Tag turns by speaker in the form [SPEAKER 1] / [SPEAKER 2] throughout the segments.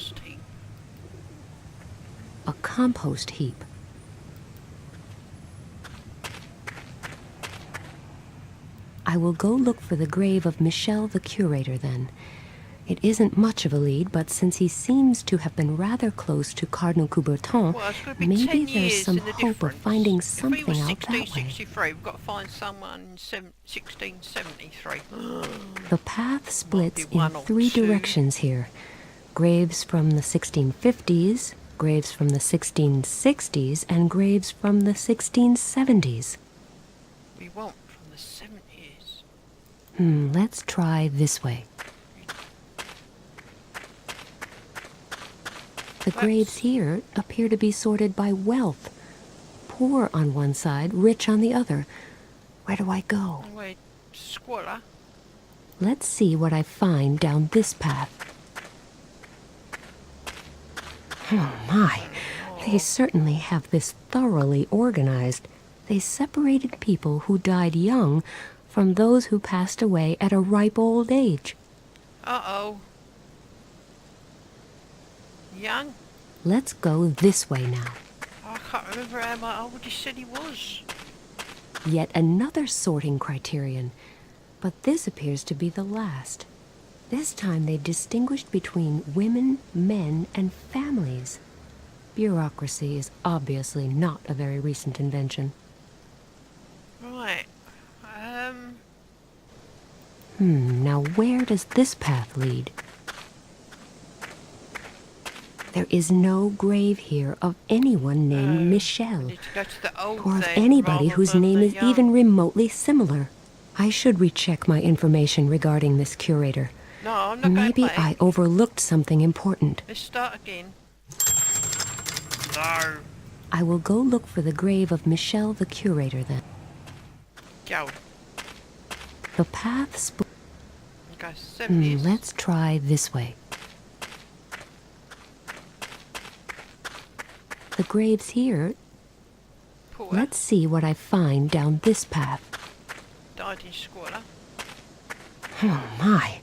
[SPEAKER 1] compost heap.
[SPEAKER 2] A compost heap. I will go look for the grave of Michel the curator then. It isn't much of a lead, but since he seems to have been rather close to Cardinal Coubertin,
[SPEAKER 1] Well, it's going to be
[SPEAKER 2] maybe
[SPEAKER 1] 10
[SPEAKER 2] there's
[SPEAKER 1] years
[SPEAKER 2] some
[SPEAKER 1] in the
[SPEAKER 2] hope of
[SPEAKER 1] difference.
[SPEAKER 2] finding
[SPEAKER 1] If he
[SPEAKER 2] something
[SPEAKER 1] was
[SPEAKER 2] out that way.
[SPEAKER 1] 1663, we've got to find someone in 1673.
[SPEAKER 2] The path splits
[SPEAKER 1] be one
[SPEAKER 2] in
[SPEAKER 1] or
[SPEAKER 2] 3
[SPEAKER 1] two.
[SPEAKER 2] directions here. Graves from the 1650s, graves from the 1660s, and graves from the 1670s.
[SPEAKER 1] We want from the 70s.
[SPEAKER 2] Let's try this way. The graves here appear to be sorted by wealth. Poor on one side, rich on the other. Where do I go?
[SPEAKER 1] Wait, squalor.
[SPEAKER 2] Let's see what I find down this path. Oh my, they certainly have this thoroughly organized. They separated people who died young from those who passed away at a ripe old age.
[SPEAKER 1] Uh-oh. Young?
[SPEAKER 2] Let's go this way now.
[SPEAKER 1] I can't remember how old he said he was.
[SPEAKER 2] Yet another sorting criterion, but this appears to be the last. This time they distinguished between women, men, and families. Bureaucracy is obviously not a very recent invention.
[SPEAKER 1] Right.
[SPEAKER 2] Now where does this path lead? There is no grave here of anyone named Michel,
[SPEAKER 1] Need to go to the old
[SPEAKER 2] or of
[SPEAKER 1] then,
[SPEAKER 2] anybody
[SPEAKER 1] rather
[SPEAKER 2] whose
[SPEAKER 1] than
[SPEAKER 2] name
[SPEAKER 1] the
[SPEAKER 2] is
[SPEAKER 1] young.
[SPEAKER 2] even remotely similar. I should recheck my information regarding this curator.
[SPEAKER 1] No, I'm not
[SPEAKER 2] Maybe
[SPEAKER 1] going back.
[SPEAKER 2] I overlooked something important.
[SPEAKER 1] Let's start again. No.
[SPEAKER 2] I will go look for the grave of Michel the curator then.
[SPEAKER 1] Go.
[SPEAKER 2] The path
[SPEAKER 1] Go 70s.
[SPEAKER 2] let's try this way. The graves here.
[SPEAKER 1] Poor.
[SPEAKER 2] Let's see what I find down this path.
[SPEAKER 1] Died in squalor.
[SPEAKER 2] Oh my.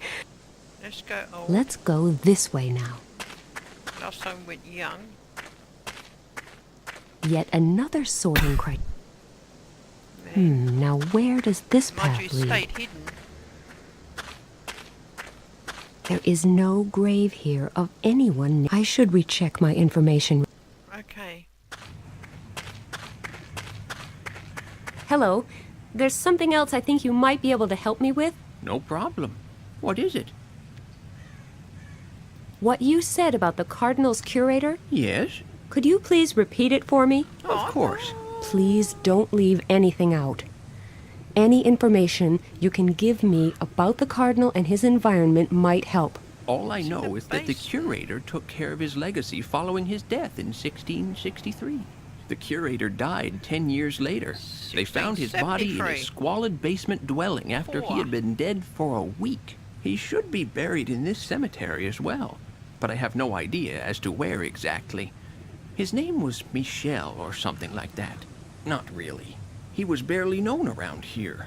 [SPEAKER 1] Let's go old.
[SPEAKER 2] Let's go this way now.
[SPEAKER 1] Last time we went young.
[SPEAKER 2] Yet another sorting criterion. Now where does this
[SPEAKER 1] Mind you,
[SPEAKER 2] path
[SPEAKER 1] it
[SPEAKER 2] lead?
[SPEAKER 1] stayed hidden.
[SPEAKER 2] There is no grave here of anyone. I should recheck my information.
[SPEAKER 1] Okay.
[SPEAKER 2] Hello. There's something else I think you might be able to help me with.
[SPEAKER 3] No problem. What is it?
[SPEAKER 2] What you said about the Cardinal's curator,
[SPEAKER 3] Yes,
[SPEAKER 2] could you please repeat it for me?
[SPEAKER 3] of course.
[SPEAKER 2] Please don't leave anything out. Any information you can give me about the Cardinal and his environment might help.
[SPEAKER 3] All I know is that the
[SPEAKER 1] basement.
[SPEAKER 3] curator took care of his legacy following his death in 1663. The curator died 10 years later. They found his body in a
[SPEAKER 1] 1673.
[SPEAKER 3] squalid basement dwelling after he had been dead for a week. He should be buried in this cemetery as well, but I have no idea as to where exactly. His name was Michel or something like that. Not really. He was barely known around here.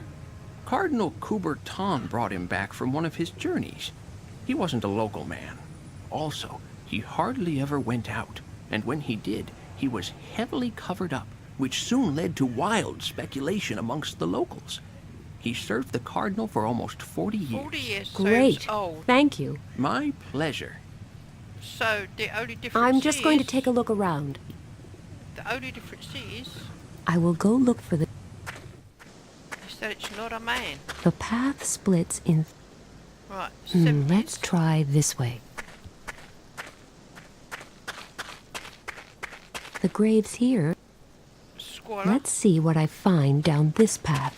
[SPEAKER 3] Cardinal Coubertin brought him back from one of his journeys. He wasn't a local man. Also, he hardly ever went out, and when he did, he was heavily covered up, which soon led to wild speculation amongst the locals. He served the cardinal for almost 40 years.
[SPEAKER 1] 40 years. So
[SPEAKER 2] Great.
[SPEAKER 1] he was old.
[SPEAKER 2] Thank you.
[SPEAKER 3] My pleasure.
[SPEAKER 1] So the only difference
[SPEAKER 2] I'm just going to
[SPEAKER 1] is-
[SPEAKER 2] take a look around.
[SPEAKER 1] The only difference is
[SPEAKER 2] I will go look for the...
[SPEAKER 1] that it's not a man.
[SPEAKER 2] The path splits in...
[SPEAKER 1] Right.
[SPEAKER 2] let's
[SPEAKER 1] 70s.
[SPEAKER 2] try this way. The graves here.
[SPEAKER 1] Squalor.
[SPEAKER 2] Let's see what I find down this path.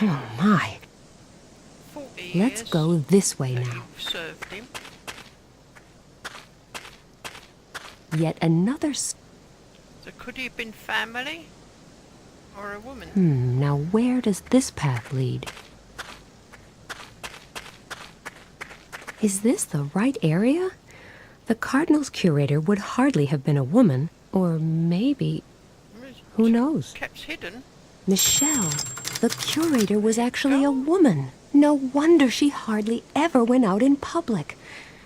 [SPEAKER 2] Oh my.
[SPEAKER 1] 40 years.
[SPEAKER 2] Let's go this way
[SPEAKER 1] that
[SPEAKER 2] now.
[SPEAKER 1] you've served him.
[SPEAKER 2] Yet another...
[SPEAKER 1] So could he have been family or a woman?
[SPEAKER 2] Now where does this path lead? Is this the right area? The Cardinal's curator would hardly have been a woman, or maybe... Who knows?
[SPEAKER 1] Kept hidden.
[SPEAKER 2] Michelle, the curator was actually a woman. No wonder she hardly ever went out in public,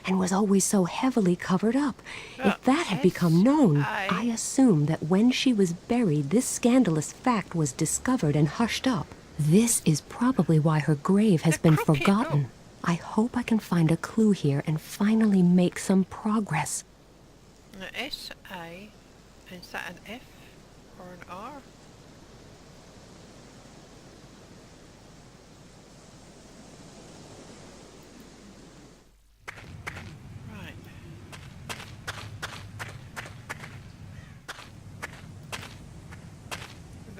[SPEAKER 2] and was always so heavily covered up. If that had become known, I assume that when she was buried, this scandalous fact was discovered and hushed up. This is probably why her grave has been forgotten. I hope I can find a clue here and finally make some progress.
[SPEAKER 1] S-A, is that an F or an R?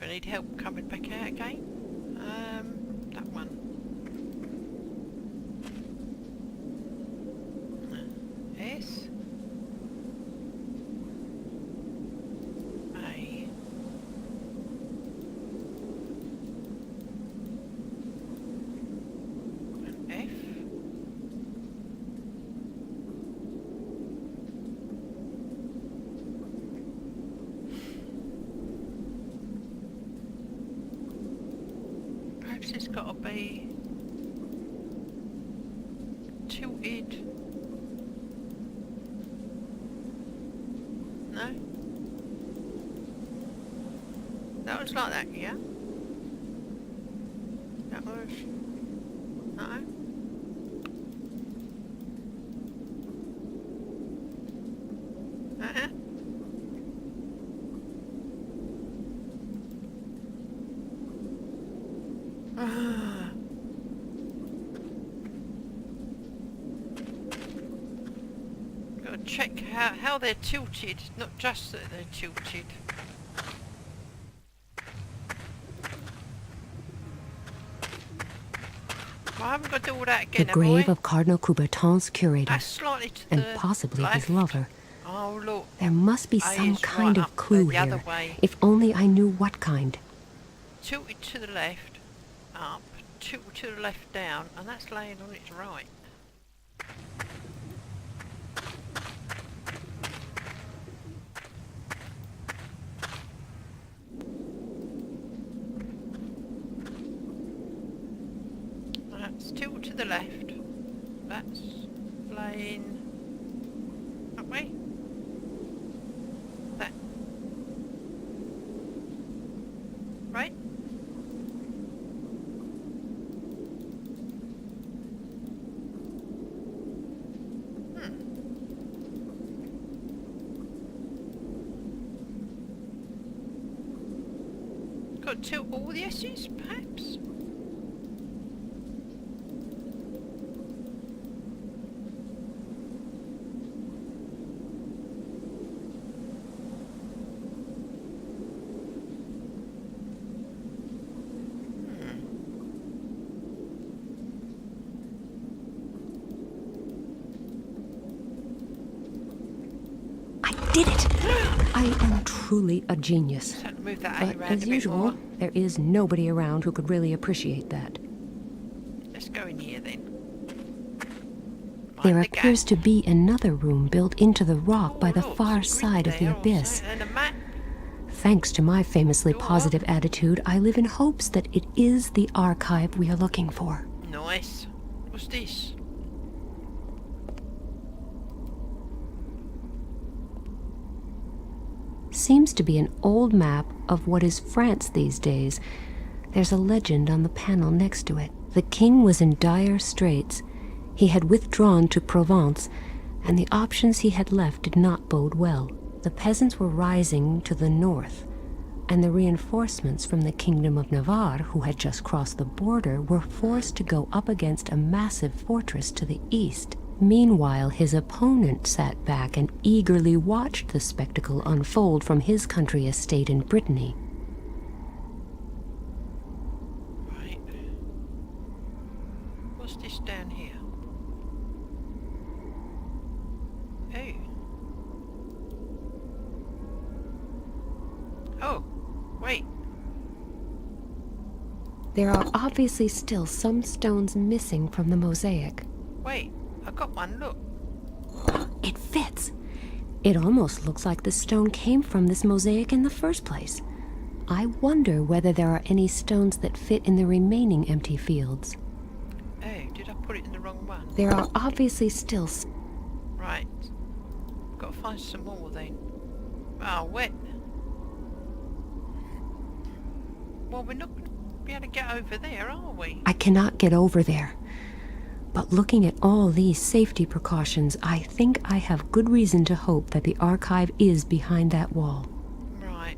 [SPEAKER 1] I need help coming back out again. That one. S A and F. Perhaps it's got to be tilted. No? That was like that, yeah? That was... No? Uh-huh. Gotta check how they're tilted, not just that they're tilted. Well, I haven't got to do all that again,
[SPEAKER 2] The grave of Cardinal Coubertin's curator,
[SPEAKER 1] that's slightly to
[SPEAKER 2] and
[SPEAKER 1] the
[SPEAKER 2] possibly
[SPEAKER 1] left.
[SPEAKER 2] his lover.
[SPEAKER 1] Oh, look.
[SPEAKER 2] There must be some
[SPEAKER 1] It's
[SPEAKER 2] kind
[SPEAKER 1] right
[SPEAKER 2] of
[SPEAKER 1] up
[SPEAKER 2] clue
[SPEAKER 1] the other
[SPEAKER 2] here,
[SPEAKER 1] way.
[SPEAKER 2] if only I knew what kind.
[SPEAKER 1] Tilted to the left, up, tilted to the left, down, and that's laying on its right. That's tilted to the left. That's laying that way. That. Right? Got to tilt all the S's, perhaps?
[SPEAKER 2] Did it! I am truly a genius.
[SPEAKER 1] Just had to move that A
[SPEAKER 2] But
[SPEAKER 1] around a
[SPEAKER 2] as
[SPEAKER 1] bit
[SPEAKER 2] usual,
[SPEAKER 1] more.
[SPEAKER 2] there is nobody around who could really appreciate that.
[SPEAKER 1] Let's go in here then.
[SPEAKER 2] There
[SPEAKER 1] Mind the
[SPEAKER 2] appears
[SPEAKER 1] gap.
[SPEAKER 2] to be another room built into the rock by the
[SPEAKER 1] Oh, look,
[SPEAKER 2] far
[SPEAKER 1] some
[SPEAKER 2] side
[SPEAKER 1] grid
[SPEAKER 2] of the
[SPEAKER 1] there
[SPEAKER 2] abyss.
[SPEAKER 1] also, and a map.
[SPEAKER 2] Thanks to my famously
[SPEAKER 1] Door.
[SPEAKER 2] positive attitude, I live in hopes that it is the archive we are looking for.
[SPEAKER 1] Nice. What's this?
[SPEAKER 2] Seems to be an old map of what is France these days. There's a legend on the panel next to it. The king was in dire straits. He had withdrawn to Provence, and the options he had left did not bode well. The peasants were rising to the north, and the reinforcements from the Kingdom of Navarre, who had just crossed the border, were forced to go up against a massive fortress to the east. Meanwhile, his opponent sat back and eagerly watched the spectacle unfold from his country estate in Brittany.
[SPEAKER 1] Right. What's this down here? Oh. Oh, wait.
[SPEAKER 2] There are obviously still some stones missing from the mosaic.
[SPEAKER 1] Wait, I got one, look.
[SPEAKER 2] It fits. It almost looks like the stone came from this mosaic in the first place. I wonder whether there are any stones that fit in the remaining empty fields.
[SPEAKER 1] Did I put it in the wrong one?
[SPEAKER 2] There are obviously still
[SPEAKER 1] Right. Got to find some more then. Oh, wet. Well, we're not going to be able to get over there, are we?
[SPEAKER 2] I cannot get over there. But looking at all these safety precautions, I think I have good reason to hope that the archive is behind that wall.
[SPEAKER 1] Right.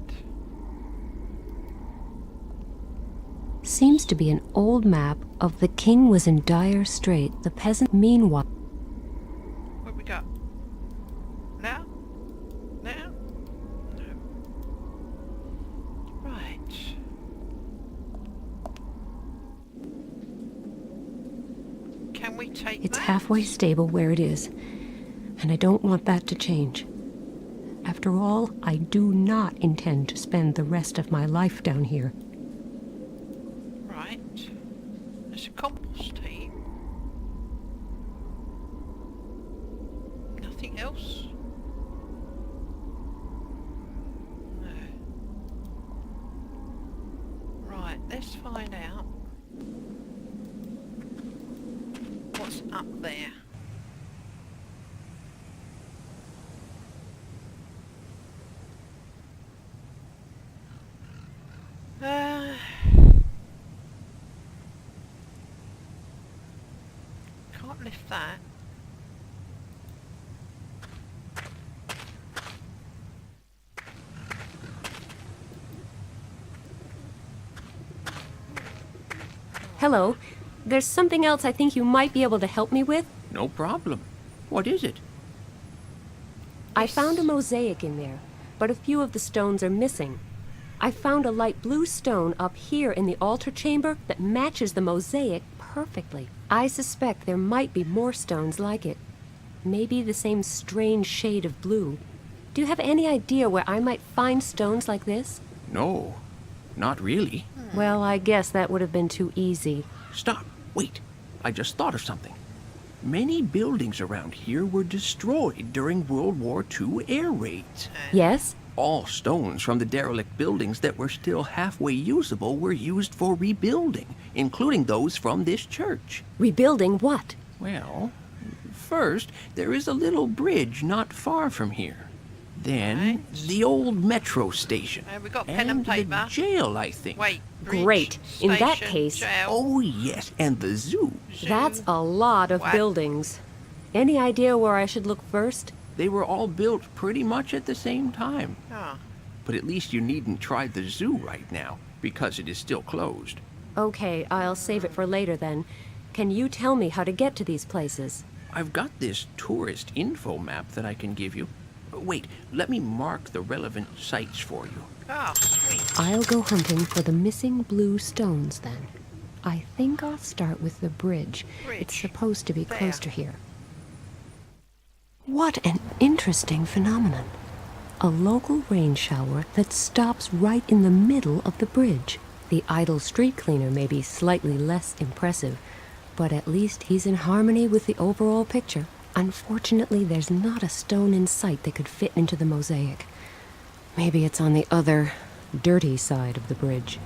[SPEAKER 2] Seems to be an old map of the king was in dire strait. The peasant, meanwhile...
[SPEAKER 1] What we got? Now? Now? No. Right. Can we take
[SPEAKER 2] It's
[SPEAKER 1] that?
[SPEAKER 2] halfway stable where it is, and I don't want that to change. After all, I do not intend to spend the rest of my life down here.
[SPEAKER 1] Right. There's a compost heap. Nothing else? No. Right, let's find out what's up there. Can't lift that.
[SPEAKER 2] Hello. There's something else I think you might be able to help me with.
[SPEAKER 3] No problem. What is it?
[SPEAKER 2] I found a mosaic in there, but a few of the stones are missing. I found a light blue stone up here in the altar chamber that matches the mosaic perfectly. I suspect there might be more stones like it. Maybe the same strange shade of blue. Do you have any idea where I might find stones like this?
[SPEAKER 3] No, not really.
[SPEAKER 2] Well, I guess that would have been too easy.
[SPEAKER 3] Stop. Wait. I just thought of something. Many buildings around here were destroyed during World War II air raids.
[SPEAKER 2] Yes?
[SPEAKER 3] All stones from the derelict buildings that were still halfway usable were used for rebuilding, including those from this church.
[SPEAKER 2] Rebuilding what?
[SPEAKER 3] Well, first, there is a little bridge not far from here. Then,
[SPEAKER 1] Right.
[SPEAKER 3] the old metro station.
[SPEAKER 1] We got pen and
[SPEAKER 3] the
[SPEAKER 1] paper.
[SPEAKER 3] jail, I think.
[SPEAKER 1] Wait. Bridge,
[SPEAKER 2] Great. In that
[SPEAKER 1] station,
[SPEAKER 2] case-
[SPEAKER 1] jail,
[SPEAKER 3] Oh, yes, and the zoo.
[SPEAKER 1] zoo.
[SPEAKER 2] That's a lot of
[SPEAKER 1] What?
[SPEAKER 2] buildings. Any idea where I should look first?
[SPEAKER 3] They were all built pretty much at the same time.
[SPEAKER 1] Ah,
[SPEAKER 3] But at least you needn't try the zoo right now, because it is still closed.
[SPEAKER 2] Okay, I'll save it for later then. Can you tell me how to get to these places?
[SPEAKER 3] I've got this tourist info map that I can give you. Wait, let me mark the relevant sites for you.
[SPEAKER 1] oh, sweet.
[SPEAKER 2] I'll go hunting for the missing blue stones then. I think I'll start with the bridge. It's
[SPEAKER 1] Bridge.
[SPEAKER 2] supposed to be
[SPEAKER 1] There.
[SPEAKER 2] close to here. What an interesting phenomenon. A local rain shower that stops right in the middle of the bridge. The idle street cleaner may be slightly less impressive, but at least he's in harmony with the overall picture. Unfortunately, there's not a stone in sight that could fit into the mosaic. Maybe it's on the other, dirty side of the bridge.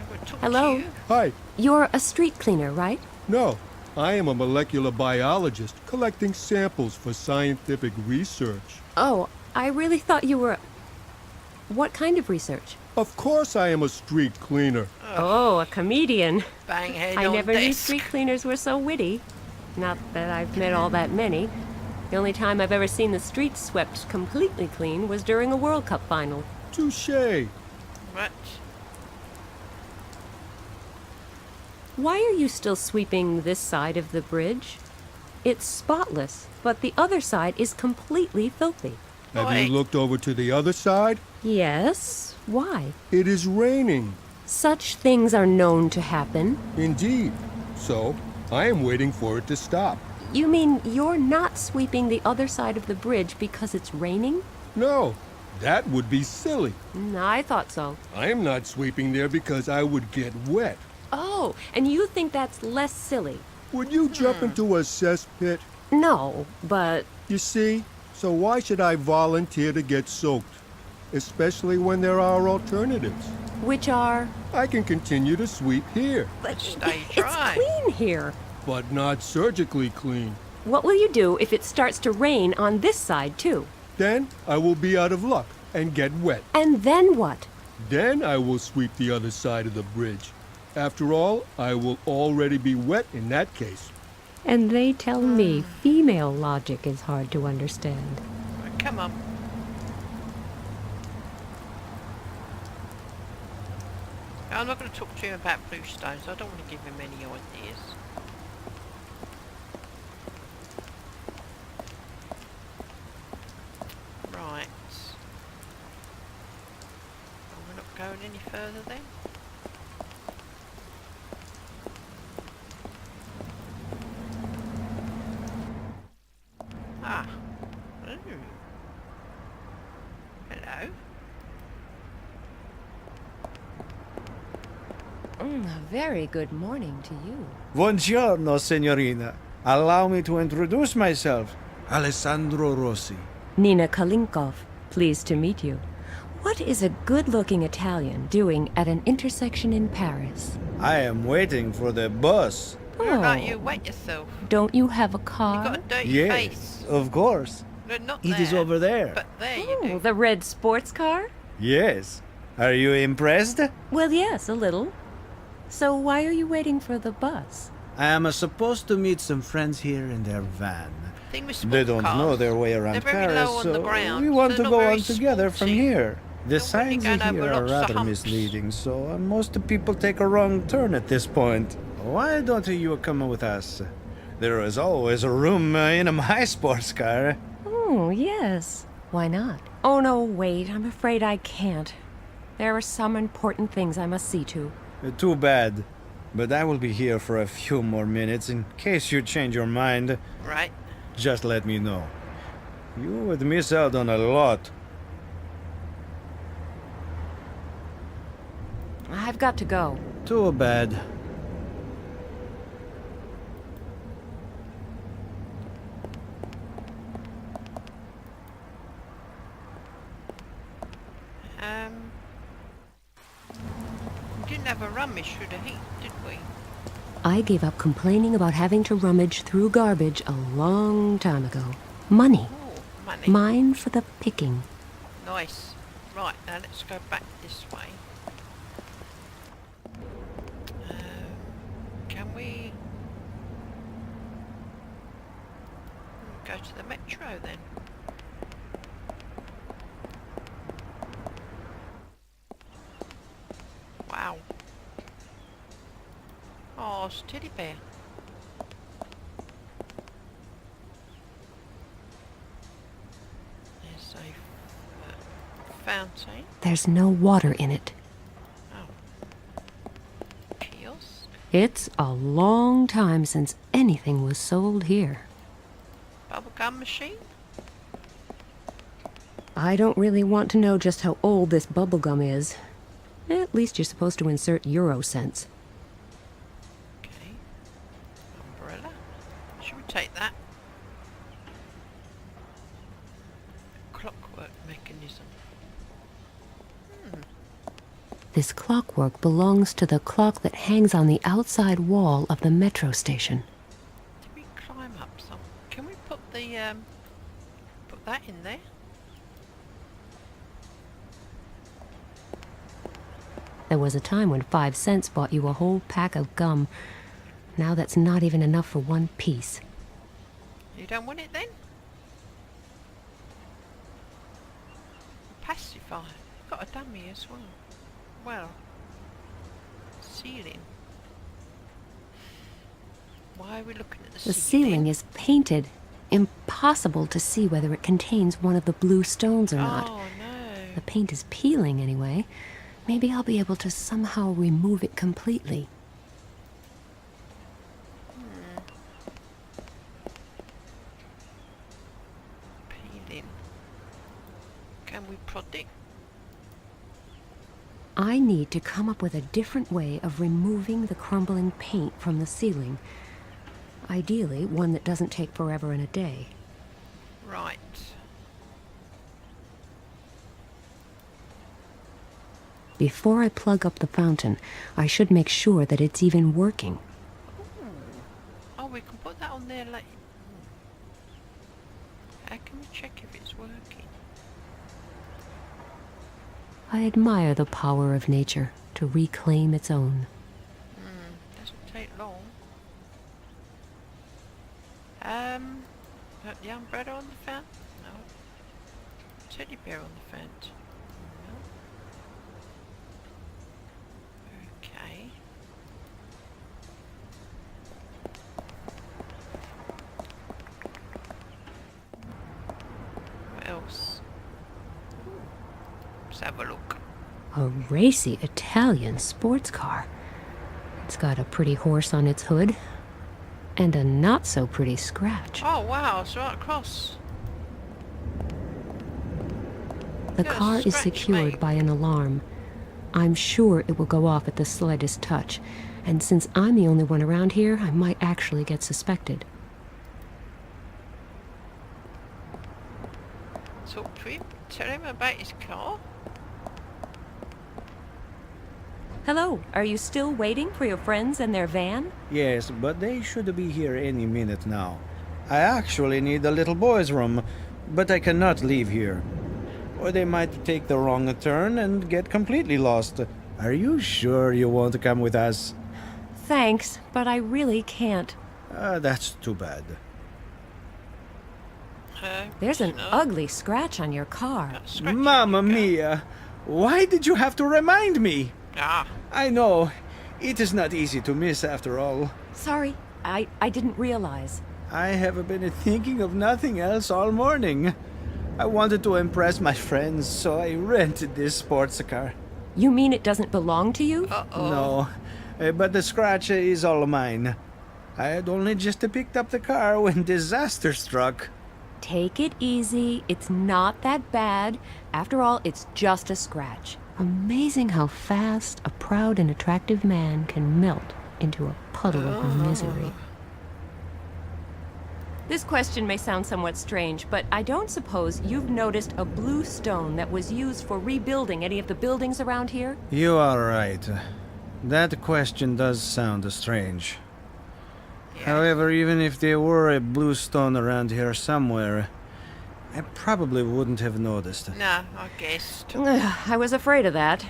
[SPEAKER 1] We'll talk to
[SPEAKER 2] Hello?
[SPEAKER 1] you.
[SPEAKER 4] Hi.
[SPEAKER 2] You're a street cleaner, right?
[SPEAKER 4] No, I am a molecular biologist collecting samples for scientific research.
[SPEAKER 2] Oh, I really thought you were... What kind of research?
[SPEAKER 4] Of course I am a street cleaner.
[SPEAKER 2] Oh, a comedian.
[SPEAKER 1] Bang head
[SPEAKER 2] I
[SPEAKER 1] on
[SPEAKER 2] never knew
[SPEAKER 1] desk.
[SPEAKER 2] street cleaners were so witty. Not that I've met all that many. The only time I've ever seen the streets swept completely clean was during a World Cup final.
[SPEAKER 4] Touché.
[SPEAKER 1] What?
[SPEAKER 2] Why are you still sweeping this side of the bridge? It's spotless, but the other side is completely filthy.
[SPEAKER 4] Have
[SPEAKER 1] Wait.
[SPEAKER 4] you looked over to the other side?
[SPEAKER 2] Yes? Why?
[SPEAKER 4] It is raining.
[SPEAKER 2] Such things are known to happen.
[SPEAKER 4] Indeed. So, I am waiting for it to stop.
[SPEAKER 2] You mean you're not sweeping the other side of the bridge because it's raining?
[SPEAKER 4] No, that would be silly.
[SPEAKER 2] I thought so.
[SPEAKER 4] I am not sweeping there because I would get wet.
[SPEAKER 2] Oh, and you think that's less silly?
[SPEAKER 4] Would you jump into a cesspit?
[SPEAKER 2] No, but...
[SPEAKER 4] You see? So why should I volunteer to get soaked? Especially when there are alternatives.
[SPEAKER 2] Which are...
[SPEAKER 4] I can continue to sweep here,
[SPEAKER 2] But
[SPEAKER 1] Stay
[SPEAKER 2] it's
[SPEAKER 1] dry.
[SPEAKER 2] clean here.
[SPEAKER 4] but not surgically clean.
[SPEAKER 2] What will you do if it starts to rain on this side, too?
[SPEAKER 4] Then I will be out of luck and get wet.
[SPEAKER 2] And then what?
[SPEAKER 4] Then I will sweep the other side of the bridge. After all, I will already be wet in that case.
[SPEAKER 2] And they tell me female logic is hard to understand.
[SPEAKER 1] Right, come on. I'm not going to talk to him about blue stones. I don't want to give him any ideas. Right. Oh, we're not going any further then? Ah. Ooh. Hello.
[SPEAKER 2] A very good morning to you.
[SPEAKER 5] Buongiorno, signorina. Allow me to introduce myself. Alessandro Rossi.
[SPEAKER 2] Nina Kalinkov, pleased to meet you. What is a good-looking Italian doing at an intersection in Paris?
[SPEAKER 5] I am waiting for the bus.
[SPEAKER 1] You're like you wet yourself.
[SPEAKER 2] Don't you have a
[SPEAKER 1] You've
[SPEAKER 2] car?
[SPEAKER 1] got a dirty
[SPEAKER 5] Yes,
[SPEAKER 1] face.
[SPEAKER 5] of course.
[SPEAKER 1] No, not
[SPEAKER 5] It
[SPEAKER 1] there.
[SPEAKER 5] is over there.
[SPEAKER 1] But there you do.
[SPEAKER 2] The red sports car?
[SPEAKER 5] Yes. Are you impressed?
[SPEAKER 2] Well, yes, a little. So why are you waiting for the bus?
[SPEAKER 5] I am supposed to meet some friends here in their van.
[SPEAKER 1] Thing with
[SPEAKER 5] They
[SPEAKER 1] sport
[SPEAKER 5] don't
[SPEAKER 1] cars,
[SPEAKER 5] know their way around
[SPEAKER 1] they're very
[SPEAKER 5] Paris,
[SPEAKER 1] low on
[SPEAKER 5] so
[SPEAKER 1] the ground,
[SPEAKER 5] we want
[SPEAKER 1] so
[SPEAKER 5] to
[SPEAKER 1] they're
[SPEAKER 5] go
[SPEAKER 1] not
[SPEAKER 5] on
[SPEAKER 1] very
[SPEAKER 5] together from
[SPEAKER 1] sporty.
[SPEAKER 5] here. The
[SPEAKER 1] They're really
[SPEAKER 5] signs
[SPEAKER 1] going
[SPEAKER 5] here
[SPEAKER 1] over
[SPEAKER 5] are
[SPEAKER 1] lots of
[SPEAKER 5] rather
[SPEAKER 1] humps.
[SPEAKER 5] misleading, so most people take a wrong turn at this point. Why don't you come with us? There is always a room in my sports car.
[SPEAKER 2] Oh, yes. Why not? Oh, no, wait. I'm afraid I can't. There are some important things I must see to.
[SPEAKER 5] Too bad. But I will be here for a few more minutes in case you change your mind.
[SPEAKER 1] Right.
[SPEAKER 5] Just let me know. You would miss out on a lot.
[SPEAKER 2] I've got to go.
[SPEAKER 5] Too bad.
[SPEAKER 1] We didn't have a rummage through the heat, did we?
[SPEAKER 2] I gave up complaining about having to rummage through garbage a long time ago. Money.
[SPEAKER 1] Oh, money.
[SPEAKER 2] Mine for the picking.
[SPEAKER 1] Nice. Right, now let's go back this way. Can we go to the metro then? Wow. Oh, it's teddy bear. There's a fountain.
[SPEAKER 2] There's no water in it.
[SPEAKER 1] Oh. Kiosk.
[SPEAKER 2] It's a long time since anything was sold here.
[SPEAKER 1] Bubblegum machine.
[SPEAKER 2] I don't really want to know just how old this bubblegum is. At least you're supposed to insert Euro cents.
[SPEAKER 1] Okay. Umbrella. Should we take that? Clockwork mechanism.
[SPEAKER 2] This clockwork belongs to the clock that hangs on the outside wall of the metro station.
[SPEAKER 1] Did we climb up some? Can we put the put that in there?
[SPEAKER 2] There was a time when 5 cents bought you a whole pack of gum. Now that's not even enough for one piece.
[SPEAKER 1] You don't want it then? Pacifier. Got a dummy as well. Well. Ceiling. Why are we looking at the
[SPEAKER 2] The ceiling is painted. Impossible to see whether it contains one of the blue stones or not.
[SPEAKER 1] Oh no.
[SPEAKER 2] The paint is peeling anyway. Maybe I'll be able to somehow remove it completely.
[SPEAKER 1] Peeling. Can we prod it?
[SPEAKER 2] I need to come up with a different way of removing the crumbling paint from the ceiling. Ideally, one that doesn't take forever and a day.
[SPEAKER 1] Right.
[SPEAKER 2] Before I plug up the fountain, I should make sure that it's even working.
[SPEAKER 1] Oh, we can put that on there like... How can we check if it's working?
[SPEAKER 2] I admire the power of nature to reclaim its own.
[SPEAKER 1] Doesn't take long. Put the umbrella on the fountain? No. Teddy bear on the fountain? No. Okay. What else? Let's have a look.
[SPEAKER 2] A racy Italian sports car. It's got a pretty horse on its hood, and a not-so-pretty scratch.
[SPEAKER 1] Oh wow, it's right across.
[SPEAKER 2] The
[SPEAKER 1] Yeah,
[SPEAKER 2] car is
[SPEAKER 1] scratch,
[SPEAKER 2] secured
[SPEAKER 1] mate.
[SPEAKER 2] by an alarm. I'm sure it will go off at the slightest touch, and since I'm the only one around here, I might actually get suspected.
[SPEAKER 1] Talk to him, tell him about his car.
[SPEAKER 6] Hello, are you still waiting for your friends and their van?
[SPEAKER 5] Yes, but they should be here any minute now. I actually need the little boy's room, but I cannot leave here. Or they might take the wrong turn and get completely lost. Are you sure you want to come with us?
[SPEAKER 6] Thanks, but I really can't.
[SPEAKER 5] That's too bad.
[SPEAKER 6] There's an
[SPEAKER 1] No.
[SPEAKER 6] ugly scratch on your car.
[SPEAKER 1] Got a scratch on
[SPEAKER 5] Mamma
[SPEAKER 1] your car.
[SPEAKER 5] mia! Why did you have to remind me?
[SPEAKER 1] Ah,
[SPEAKER 5] I know. It is not easy to miss after all.
[SPEAKER 6] Sorry, I didn't realize.
[SPEAKER 5] I have been thinking of nothing else all morning. I wanted to impress my friends, so I rented this sports car.
[SPEAKER 6] You mean it doesn't belong to you?
[SPEAKER 1] uh-oh.
[SPEAKER 5] No, but the scratch is all mine. I had only just picked up the car when disaster struck.
[SPEAKER 6] Take it easy. It's not that bad. After all, it's just a scratch.
[SPEAKER 2] Amazing how fast a proud and attractive man can melt into a puddle of misery.
[SPEAKER 6] This question may sound somewhat strange, but I don't suppose you've noticed a blue stone that was used for rebuilding any of the buildings around here?
[SPEAKER 5] You are right. That question does sound strange.
[SPEAKER 1] Yeah.
[SPEAKER 5] However, even if there were a blue stone around here somewhere, I probably wouldn't have noticed.
[SPEAKER 1] Nah, I guessed.
[SPEAKER 6] I was afraid of that.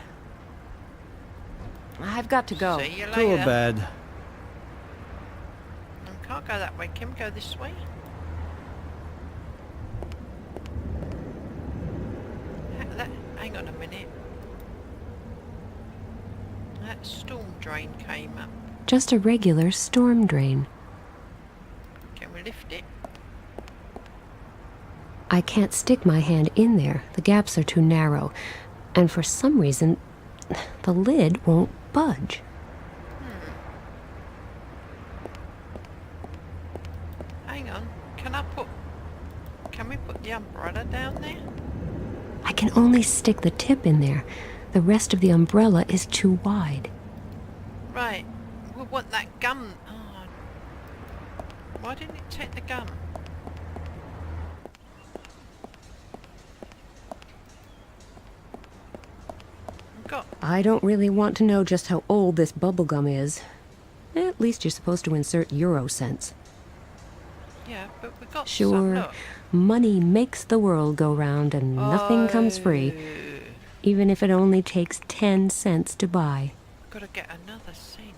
[SPEAKER 6] I've got to go.
[SPEAKER 1] See you
[SPEAKER 5] Too
[SPEAKER 1] later.
[SPEAKER 5] bad.
[SPEAKER 1] Can't go that way. Can we go this way? Hang on a minute. That storm drain came up.
[SPEAKER 2] Just a regular storm drain.
[SPEAKER 1] Can we lift it?
[SPEAKER 2] I can't stick my hand in there. The gaps are too narrow. And for some reason, the lid won't budge.
[SPEAKER 1] Hang on. Can we put the umbrella down there?
[SPEAKER 2] I can only stick the tip in there. The rest of the umbrella is too wide.
[SPEAKER 1] Right. We want that gum. Oh. Why didn't it take the gum? Got.
[SPEAKER 2] I don't really want to know just how old this bubblegum is. At least you're supposed to insert Euro cents.
[SPEAKER 1] Yeah, but we got some.
[SPEAKER 2] Sure,
[SPEAKER 1] Look.
[SPEAKER 2] money makes the world go round and nothing comes free, even if it only takes 10 cents to buy.
[SPEAKER 1] Gotta get another cent.